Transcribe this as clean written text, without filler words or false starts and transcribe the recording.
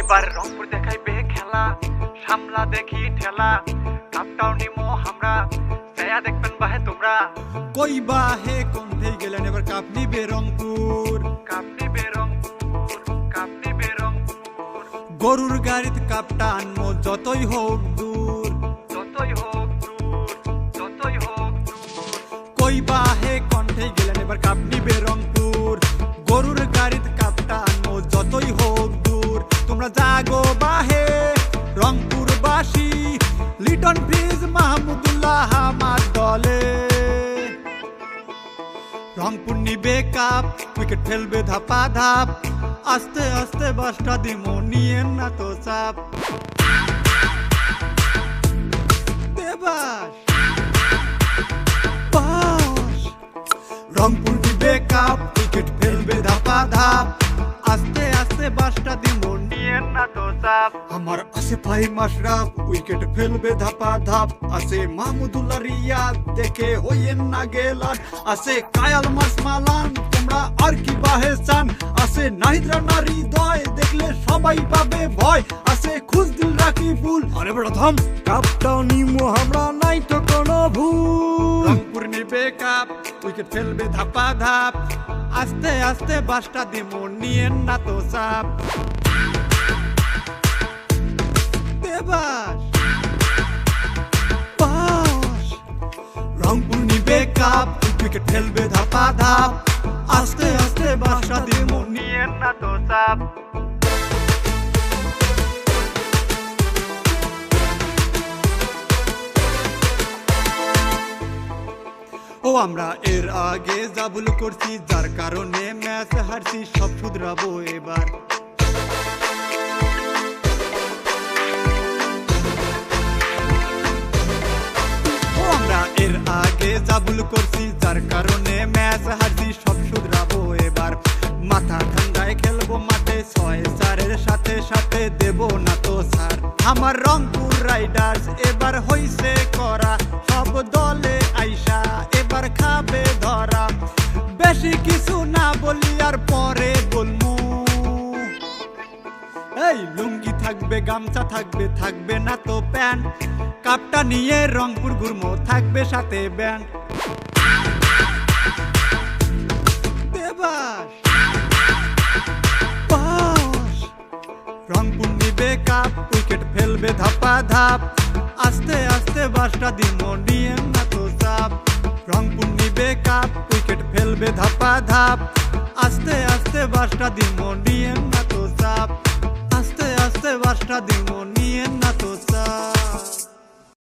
এবার রংপুর দেখাইবে খেলা, সামলা দেখি ঠেলা, কাপটাও নিমো আমরা, ছায়া দেখবেন বাহে তোমরা। কই বাহে কোনথে গেলেন এবার কাপ নিবে রংপুর, কাপ নিবে রংপুর, কাপ নিবে রংপুর। গরুর গাড়িতে কাপটা আনমো যতই হোক দূর, যতই হোক দূর, যতই হোক দূর। কই বাহে কোনথে গেলেন এবার কাপ নিবে রংপুর, গরুর গাড়িতে কাপটা আনমো যতই হোক দূর। তোমরা জাগো বাহে রংপুরবাসী, লিটন ব্রিজ মাহমুদুল্লাহ আমার দলে। রংপুর নিবে কাপ, উইকেট ফেলবে ধাপা ধাপ, আস্তে আস্তে বাসটা দিমো নিয়েন না তো চাপ। দেবাস বাস, রংপুর নিবে কাপ, উইকেট ফেলবে ধাপা ধাপ, আস্তে আস্তে বাসটা দিমো নিয়েন না তো চাপ। আমার আছে ফাহিম আশরাফ, উইকেট ফেলবে ধাপা ধাপ, আছে মাহমুদুল্লাহ রিয়াদ, দেখে হইয়েন না গেলান, আছে কায়াল মাসমালান, তোমরা আর কি বাহে চান, আছে নাহিদ রানা হৃদয়, দেখলে সবাই পাবে ভয়, আছে খুশদিল রাকিবুল, আরে প্রথম কাপটাও নিমো আমরা, নাই তো কোনো ভুল। রংপুর নিবে কাপ, উইকেট ফেলবে ধাপা ধাপ, আস্তে আস্তে বাসটা দিমো নিয়েন না তো চাপ। দেবাস বাস, রংপুর নিবে কাপ, উইকেট ফেলবে ধাপা ধাপ, আস্তে আস্তে বাসটা দিমো নিয়েন না তো চাপ। ও আমরা এর আগে যা ভুল করছি, যার কারণে ম্যাচ হারছি, সব শুধরাবো এবার। ও আমরা এর আগে যা ভুল করছি, যার কারণে ম্যাচ হারছি, সব শুধরাবো এবার। মাথা ঠান্ডায় খেলবো মাঠে, 6-4-এর সাথে সাথে দেব না তো স্যার। আমার রংপুর রাইডার্স এবার হইছে করা, সব দলে আইসা এবার খাবে ধরা। বেশি কিছু না বলি আর পরে বলমু, এই লুঙ্গি থাকবে, গামছা থাকবে, থাকবে না তো প্যান্ট, কাপটা নিয়ে রংপুর ঘুরমো, থাকবে সাথে ব্যান্ড। দেবাস বাস, রংপুর নিবে কাপ, উইকেট ফেলবে ধাপা ধাপ, আস্তে আস্তে বাসটা দিমো নিয়েন না তো চাপ। রংপুর নিবে কাপ, উইকেট ফেলবে ধাপা ধাপ, আস্তে আস্তে বাসটা দিমো নিয়েন না তো চাপ, আস্তে আস্তে বাসটা দিমো নিয়েন না তো চাপ।